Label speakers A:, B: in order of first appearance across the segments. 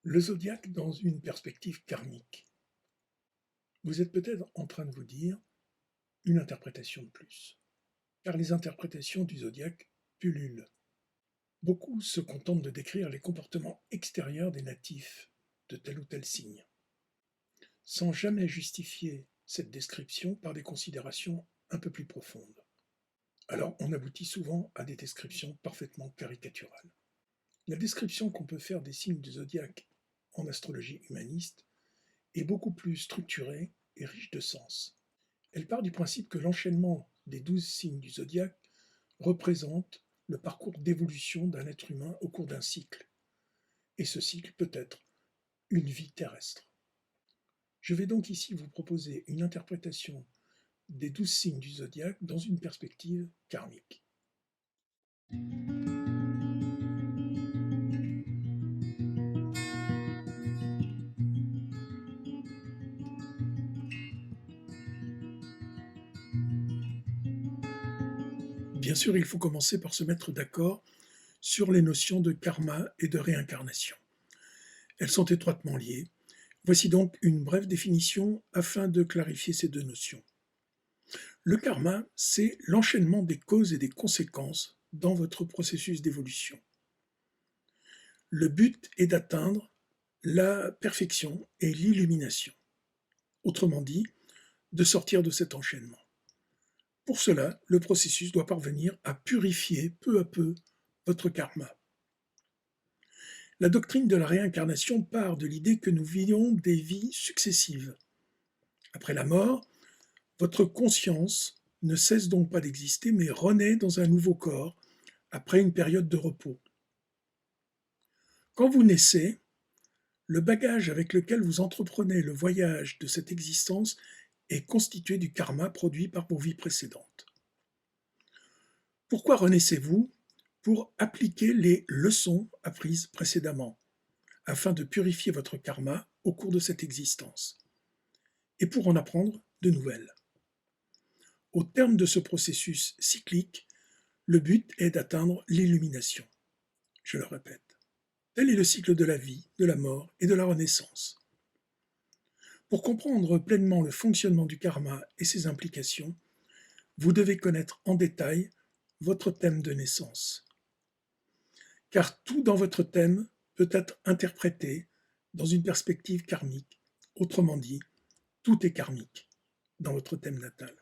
A: Le zodiaque dans une perspective karmique. Vous êtes peut-être en train de vous dire une interprétation de plus, car les interprétations du zodiaque pullulent. Beaucoup se contentent de décrire les comportements extérieurs des natifs de tel ou tel signe, sans jamais justifier cette description par des considérations un peu plus profondes. Alors on aboutit souvent à des descriptions parfaitement caricaturales. La description qu'on peut faire des signes du zodiaque en astrologie humaniste est beaucoup plus structurée et riche de sens. Elle part du principe que l'enchaînement des 12 signes du zodiaque représente le parcours d'évolution d'un être humain au cours d'un cycle. Et ce cycle peut être une vie terrestre. Je vais donc ici vous proposer une interprétation des 12 signes du zodiaque dans une perspective karmique. Bien sûr, il faut commencer par se mettre d'accord sur les notions de karma et de réincarnation. Elles sont étroitement liées. Voici donc une brève définition afin de clarifier ces deux notions. Le karma, c'est l'enchaînement des causes et des conséquences dans votre processus d'évolution. Le but est d'atteindre la perfection et l'illumination. Autrement dit, de sortir de cet enchaînement. Pour cela, le processus doit parvenir à purifier peu à peu votre karma. La doctrine de la réincarnation part de l'idée que nous vivons des vies successives. Après la mort, votre conscience ne cesse donc pas d'exister, mais renaît dans un nouveau corps après une période de repos. Quand vous naissez, le bagage avec lequel vous entreprenez le voyage de cette existence est constitué du karma produit par vos vies précédentes. Pourquoi renaissez-vous? Pour appliquer les leçons apprises précédemment, afin de purifier votre karma au cours de cette existence, et pour en apprendre de nouvelles. Au terme de ce processus cyclique, le but est d'atteindre l'illumination. Je le répète, tel est le cycle de la vie, de la mort et de la renaissance. Pour comprendre pleinement le fonctionnement du karma et ses implications, vous devez connaître en détail votre thème de naissance. Car tout dans votre thème peut être interprété dans une perspective karmique. Autrement dit, tout est karmique dans votre thème natal.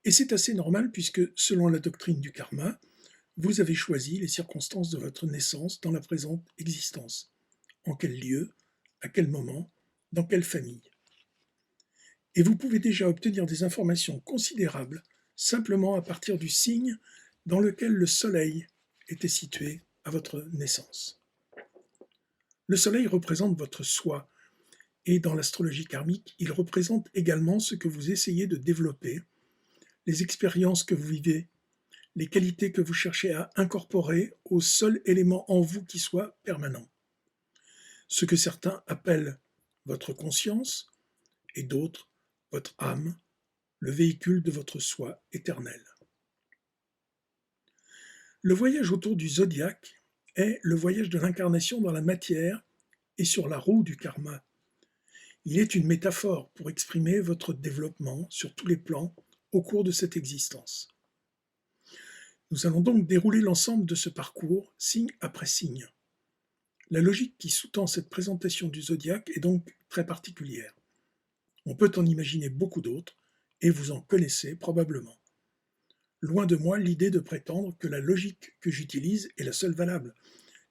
A: Et c'est assez normal puisque, selon la doctrine du karma, vous avez choisi les circonstances de votre naissance dans la présente existence. En quel lieu, à quel moment, dans quelle famille. Et vous pouvez déjà obtenir des informations considérables simplement à partir du signe dans lequel le soleil était situé à votre naissance. Le soleil représente votre soi, et dans l'astrologie karmique, il représente également ce que vous essayez de développer, les expériences que vous vivez, les qualités que vous cherchez à incorporer au seul élément en vous qui soit permanent. Ce que certains appellent votre conscience et d'autres votre âme, le véhicule de votre soi éternel. Le voyage autour du zodiaque est le voyage de l'incarnation dans la matière et sur la roue du karma. Il est une métaphore pour exprimer votre développement sur tous les plans au cours de cette existence. Nous allons donc dérouler l'ensemble de ce parcours, signe après signe. La logique qui sous-tend cette présentation du zodiaque est donc très particulière. On peut en imaginer beaucoup d'autres, et vous en connaissez probablement. Loin de moi l'idée de prétendre que la logique que j'utilise est la seule valable.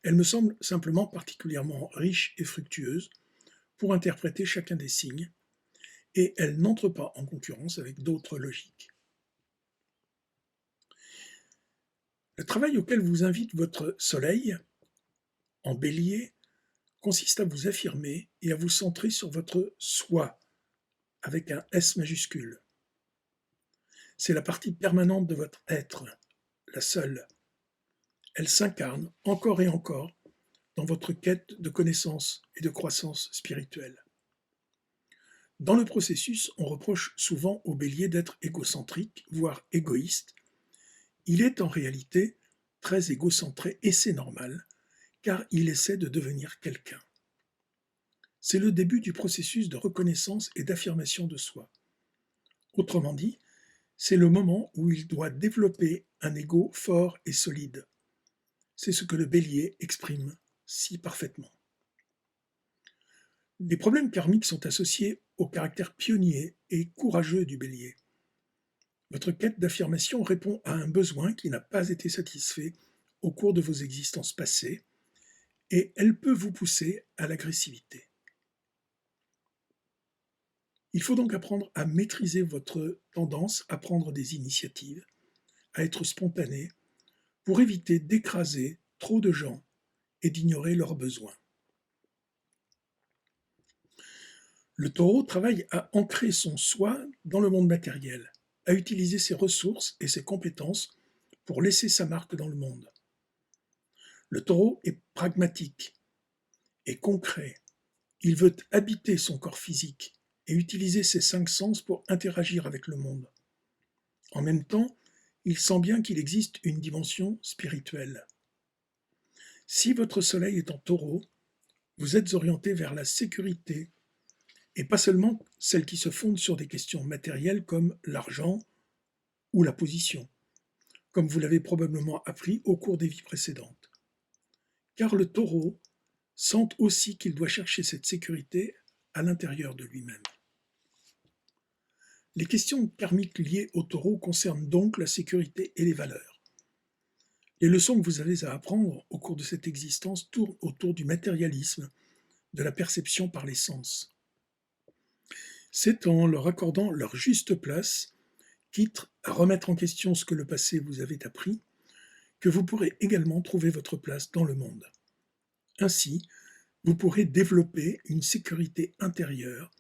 A: Elle me semble simplement particulièrement riche et fructueuse pour interpréter chacun des signes, et elle n'entre pas en concurrence avec d'autres logiques. Le travail auquel vous invite votre soleil, en bélier, consiste à vous affirmer et à vous centrer sur votre soi, avec un S majuscule. C'est la partie permanente de votre être, la seule. Elle s'incarne encore et encore dans votre quête de connaissance et de croissance spirituelle. Dans le processus, on reproche souvent au bélier d'être égocentrique, voire égoïste. Il est en réalité très égocentré et c'est normal, car il essaie de devenir quelqu'un. c'est le début du processus de reconnaissance et d'affirmation de soi. Autrement dit, c'est le moment où il doit développer un ego fort et solide. C'est ce que le Bélier exprime si parfaitement. Les problèmes karmiques sont associés au caractère pionnier et courageux du Bélier. Votre quête d'affirmation répond à un besoin qui n'a pas été satisfait au cours de vos existences passées, et elle peut vous pousser à l'agressivité. Il faut donc apprendre à maîtriser votre tendance à prendre des initiatives, à être spontané, pour éviter d'écraser trop de gens et d'ignorer leurs besoins. Le Taureau travaille à ancrer son soi dans le monde matériel, à utiliser ses ressources et ses compétences pour laisser sa marque dans le monde. Le Taureau est pragmatique et concret. Il veut habiter son corps physique et utiliser ses 5 sens pour interagir avec le monde. En même temps, il sent bien qu'il existe une dimension spirituelle. Si votre soleil est en Taureau, vous êtes orienté vers la sécurité, et pas seulement celle qui se fonde sur des questions matérielles comme l'argent ou la position, comme vous l'avez probablement appris au cours des vies précédentes. Car le Taureau sent aussi qu'il doit chercher cette sécurité à l'intérieur de lui-même. Les questions karmiques liées au Taureau concernent donc la sécurité et les valeurs. Les leçons que vous avez à apprendre au cours de cette existence tournent autour du matérialisme, de la perception par les sens. C'est en leur accordant leur juste place, quitte à remettre en question ce que le passé vous avait appris, que vous pourrez également trouver votre place dans le monde. Ainsi, vous pourrez développer une sécurité intérieure,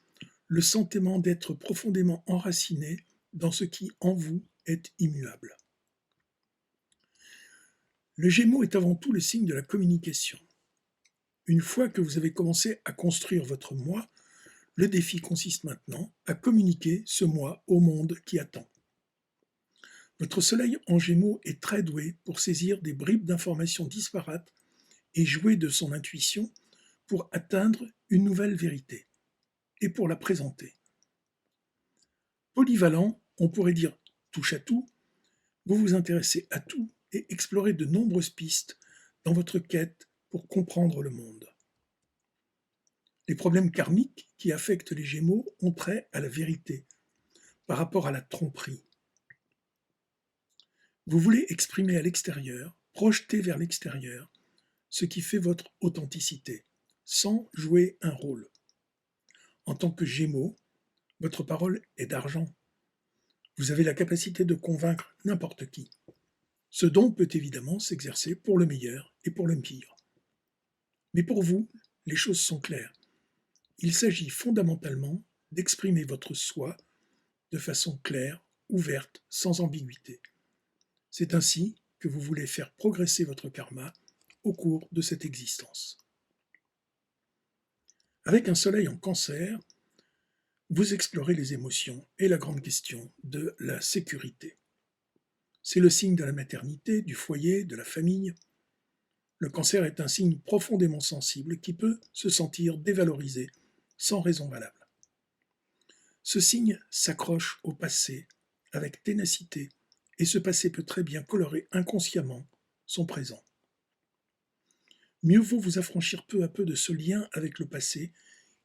A: le sentiment d'être profondément enraciné dans ce qui, en vous, est immuable. Le Gémeaux est avant tout le signe de la communication. Une fois que vous avez commencé à construire votre moi, le défi consiste maintenant à communiquer ce moi au monde qui attend. Votre soleil en Gémeaux est très doué pour saisir des bribes d'informations disparates et jouer de son intuition pour atteindre une nouvelle vérité et pour la présenter. Polyvalent, on pourrait dire touche à tout, vous vous intéressez à tout et explorez de nombreuses pistes dans votre quête pour comprendre le monde. Les problèmes karmiques qui affectent les Gémeaux ont trait à la vérité par rapport à la tromperie. Vous voulez exprimer à l'extérieur, projeter vers l'extérieur, ce qui fait votre authenticité, sans jouer un rôle. En tant que Gémeaux, votre parole est d'argent. Vous avez la capacité de convaincre n'importe qui. Ce don peut évidemment s'exercer pour le meilleur et pour le pire. Mais pour vous, les choses sont claires. Il s'agit fondamentalement d'exprimer votre soi de façon claire, ouverte, sans ambiguïté. C'est ainsi que vous voulez faire progresser votre karma au cours de cette existence. Avec un soleil en Cancer, vous explorez les émotions et la grande question de la sécurité. C'est le signe de la maternité, du foyer, de la famille. Le Cancer est un signe profondément sensible qui peut se sentir dévalorisé sans raison valable. Ce signe s'accroche au passé avec ténacité et ce passé peut très bien colorer inconsciemment son présent. Mieux vaut vous affranchir peu à peu de ce lien avec le passé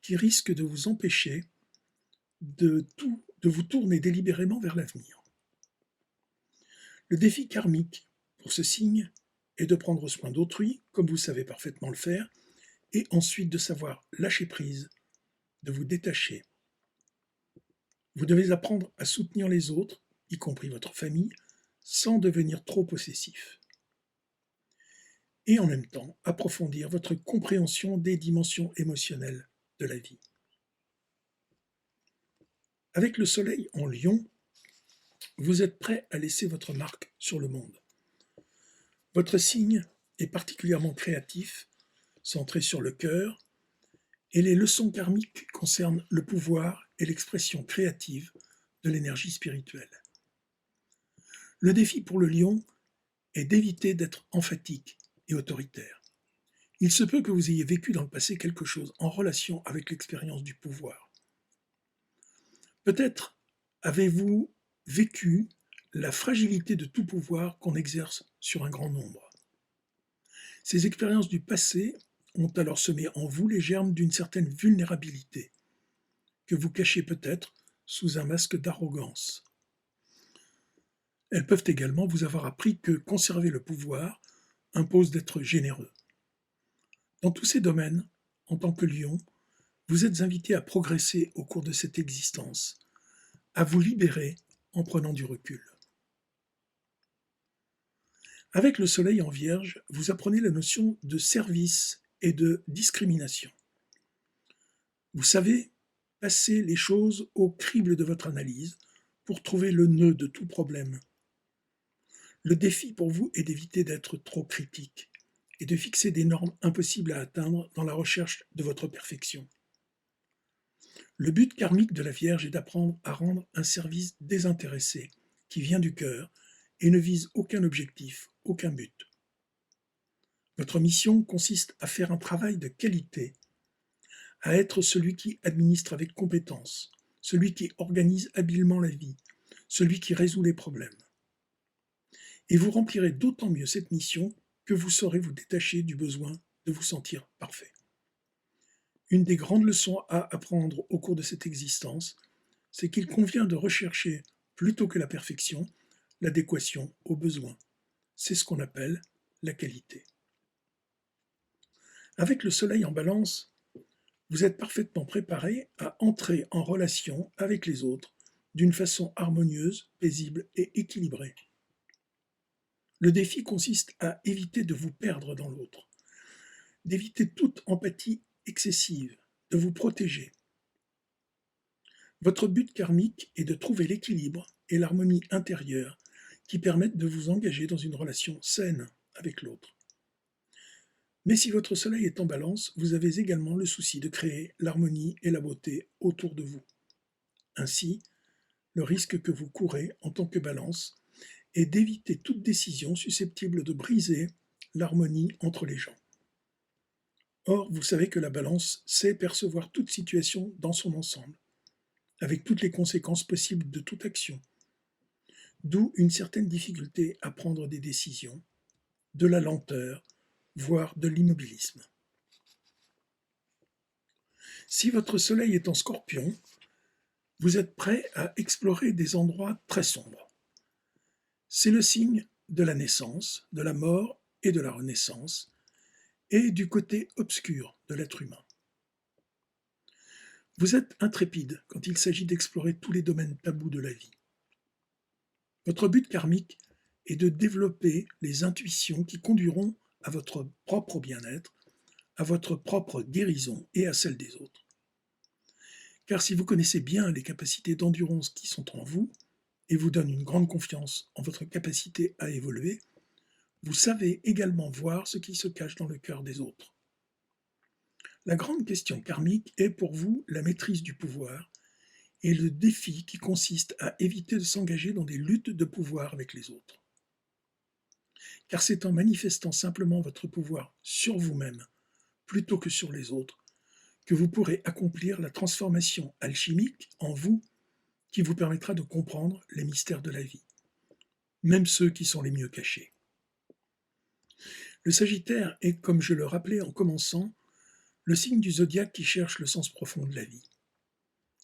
A: qui risque de vous empêcher de vous tourner délibérément vers l'avenir. Le défi karmique pour ce signe est de prendre soin d'autrui, comme vous savez parfaitement le faire, et ensuite de savoir lâcher prise, de vous détacher. Vous devez apprendre à soutenir les autres, y compris votre famille, sans devenir trop possessif. Et en même temps, approfondir votre compréhension des dimensions émotionnelles de la vie. Avec le soleil en Lion, vous êtes prêt à laisser votre marque sur le monde. Votre signe est particulièrement créatif, centré sur le cœur, et les leçons karmiques concernent le pouvoir et l'expression créative de l'énergie spirituelle. Le défi pour le lion est d'éviter d'être emphatique et autoritaire. Il se peut que vous ayez vécu dans le passé quelque chose en relation avec l'expérience du pouvoir. Peut-être avez-vous vécu la fragilité de tout pouvoir qu'on exerce sur un grand nombre. Ces expériences du passé ont alors semé en vous les germes d'une certaine vulnérabilité, que vous cachez peut-être sous un masque d'arrogance. Elles peuvent également vous avoir appris que conserver le pouvoir impose d'être généreux. Dans tous ces domaines, en tant que lion, vous êtes invité à progresser au cours de cette existence, à vous libérer en prenant du recul. Avec le soleil en Vierge, vous apprenez la notion de service et de discrimination. Vous savez passer les choses au crible de votre analyse pour trouver le nœud de tout problème. Le défi pour vous est d'éviter d'être trop critique et de fixer des normes impossibles à atteindre dans la recherche de votre perfection. Le but karmique de la Vierge est d'apprendre à rendre un service désintéressé, qui vient du cœur et ne vise aucun objectif, aucun but. Votre mission consiste à faire un travail de qualité, à être celui qui administre avec compétence, celui qui organise habilement la vie, celui qui résout les problèmes. Et vous remplirez d'autant mieux cette mission que vous saurez vous détacher du besoin de vous sentir parfait. Une des grandes leçons à apprendre au cours de cette existence, c'est qu'il convient de rechercher, plutôt que la perfection, l'adéquation aux besoins. C'est ce qu'on appelle la qualité. Avec le soleil en balance, vous êtes parfaitement préparé à entrer en relation avec les autres d'une façon harmonieuse, paisible et équilibrée. Le défi consiste à éviter de vous perdre dans l'autre, d'éviter toute empathie excessive, de vous protéger. Votre but karmique est de trouver l'équilibre et l'harmonie intérieure qui permettent de vous engager dans une relation saine avec l'autre. Mais si votre soleil est en balance, vous avez également le souci de créer l'harmonie et la beauté autour de vous. Ainsi, le risque que vous courez en tant que balance est d'éviter toute décision susceptible de briser l'harmonie entre les gens. Or, vous savez que la balance sait percevoir toute situation dans son ensemble, avec toutes les conséquences possibles de toute action, d'où une certaine difficulté à prendre des décisions, de la lenteur, voire de l'immobilisme. Si votre soleil est en Scorpion, vous êtes prêt à explorer des endroits très sombres. C'est le signe de la naissance, de la mort et de la renaissance, et du côté obscur de l'être humain. Vous êtes intrépide quand il s'agit d'explorer tous les domaines tabous de la vie. Votre but karmique est de développer les intuitions qui conduiront à votre propre bien-être, à votre propre guérison et à celle des autres. Car si vous connaissez bien les capacités d'endurance qui sont en vous et vous donnent une grande confiance en votre capacité à évoluer, vous savez également voir ce qui se cache dans le cœur des autres. La grande question karmique est pour vous la maîtrise du pouvoir et le défi qui consiste à éviter de s'engager dans des luttes de pouvoir avec les autres. Car c'est en manifestant simplement votre pouvoir sur vous-même, plutôt que sur les autres, que vous pourrez accomplir la transformation alchimique en vous qui vous permettra de comprendre les mystères de la vie, même ceux qui sont les mieux cachés. Le Sagittaire est, comme je le rappelais en commençant, le signe du zodiaque qui cherche le sens profond de la vie.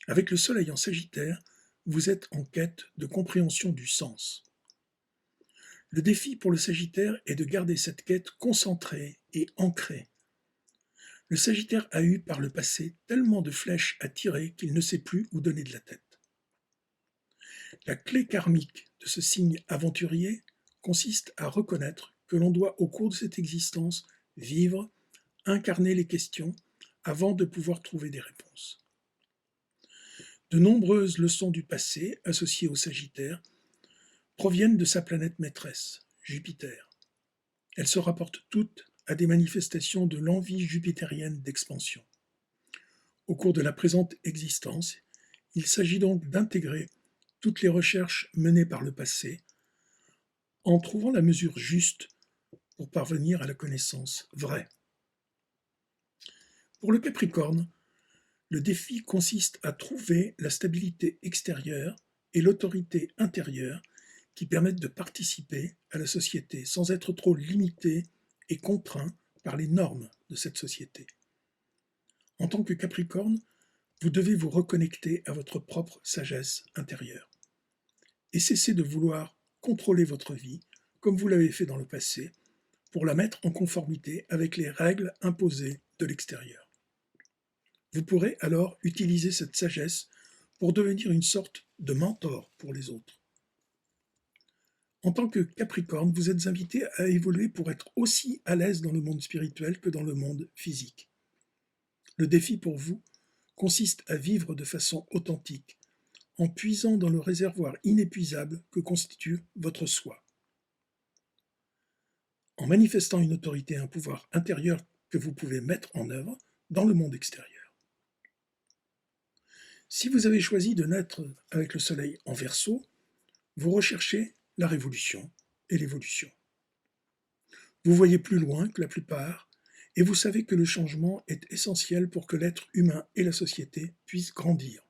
A: Avec le Soleil en Sagittaire, vous êtes en quête de compréhension du sens. Le défi pour le Sagittaire est de garder cette quête concentrée et ancrée. Le Sagittaire a eu par le passé tellement de flèches à tirer qu'il ne sait plus où donner de la tête. La clé karmique de ce signe aventurier consiste à reconnaître que l'on doit au cours de cette existence vivre, incarner les questions avant de pouvoir trouver des réponses. De nombreuses leçons du passé associées au Sagittaire proviennent de sa planète maîtresse, Jupiter. Elles se rapportent toutes à des manifestations de l'envie jupitérienne d'expansion. Au cours de la présente existence, il s'agit donc d'intégrer toutes les recherches menées par le passé en trouvant la mesure juste pour parvenir à la connaissance vraie. Pour le Capricorne, le défi consiste à trouver la stabilité extérieure et l'autorité intérieure qui permettent de participer à la société sans être trop limité et contraint par les normes de cette société. En tant que Capricorne, vous devez vous reconnecter à votre propre sagesse intérieure et cesser de vouloir contrôler votre vie comme vous l'avez fait dans le passé pour la mettre en conformité avec les règles imposées de l'extérieur. Vous pourrez alors utiliser cette sagesse pour devenir une sorte de mentor pour les autres. En tant que Capricorne, vous êtes invité à évoluer pour être aussi à l'aise dans le monde spirituel que dans le monde physique. Le défi pour vous consiste à vivre de façon authentique, en puisant dans le réservoir inépuisable que constitue votre soi. En manifestant une autorité et un pouvoir intérieur que vous pouvez mettre en œuvre dans le monde extérieur. Si vous avez choisi de naître avec le soleil en Verseau, vous recherchez la révolution et l'évolution. Vous voyez plus loin que la plupart et vous savez que le changement est essentiel pour que l'être humain et la société puissent grandir.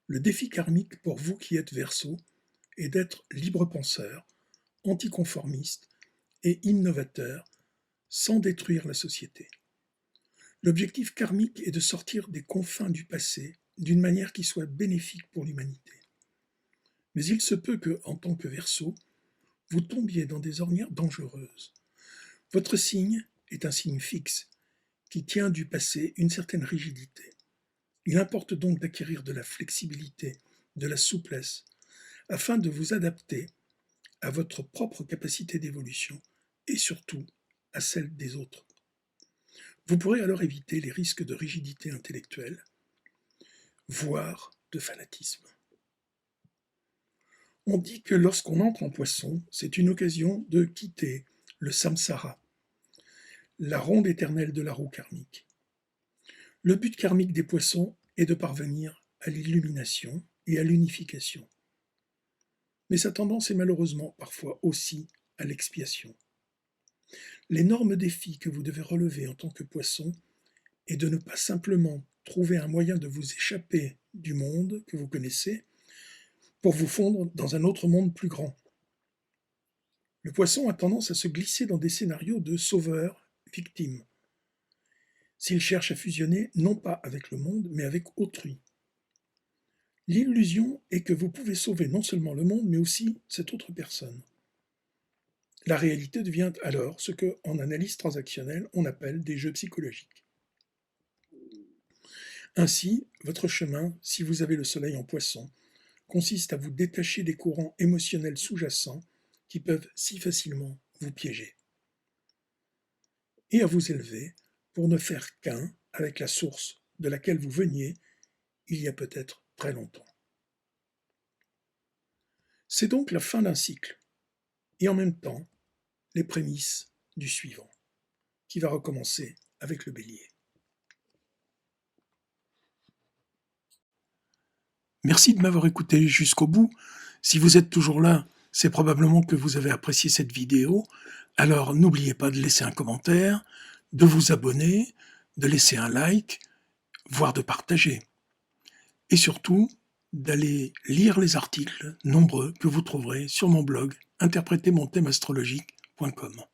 A: Le défi karmique pour vous qui êtes Verseau est d'être libre penseur, anticonformiste et innovateur sans détruire la société. L'objectif karmique est de sortir des confins du passé d'une manière qui soit bénéfique pour l'humanité. Mais il se peut que, en tant que Verseau, vous tombiez dans des ornières dangereuses. Votre signe est un signe fixe, qui tient du passé une certaine rigidité. Il importe donc d'acquérir de la flexibilité, de la souplesse, afin de vous adapter à votre propre capacité d'évolution et surtout à celle des autres. Vous pourrez alors éviter les risques de rigidité intellectuelle, voire de fanatisme. On dit que lorsqu'on entre en Poisson, c'est une occasion de quitter le samsara, la ronde éternelle de la roue karmique. Le but karmique des Poissons est de parvenir à l'illumination et à l'unification. Mais sa tendance est malheureusement parfois aussi à l'expiation. L'énorme défi que vous devez relever en tant que Poisson est de ne pas simplement trouver un moyen de vous échapper du monde que vous connaissez pour vous fondre dans un autre monde plus grand. Le Poisson a tendance à se glisser dans des scénarios de sauveur-victime, s'il cherche à fusionner non pas avec le monde, mais avec autrui. L'illusion est que vous pouvez sauver non seulement le monde, mais aussi cette autre personne. La réalité devient alors ce que, en analyse transactionnelle, on appelle des jeux psychologiques. Ainsi, votre chemin, si vous avez le soleil en Poisson, consiste à vous détacher des courants émotionnels sous-jacents qui peuvent si facilement vous piéger, et à vous élever pour ne faire qu'un avec la source de laquelle vous veniez il y a peut-être très longtemps. C'est donc la fin d'un cycle, et en même temps, les prémices du suivant, qui va recommencer avec le Bélier. Merci de m'avoir écouté jusqu'au bout. Si vous êtes toujours là, c'est probablement que vous avez apprécié cette vidéo. Alors n'oubliez pas de laisser un commentaire, de vous abonner, de laisser un like, voire de partager. Et surtout, d'aller lire les articles nombreux que vous trouverez sur mon blog interprétermonthèmeastrologique.com.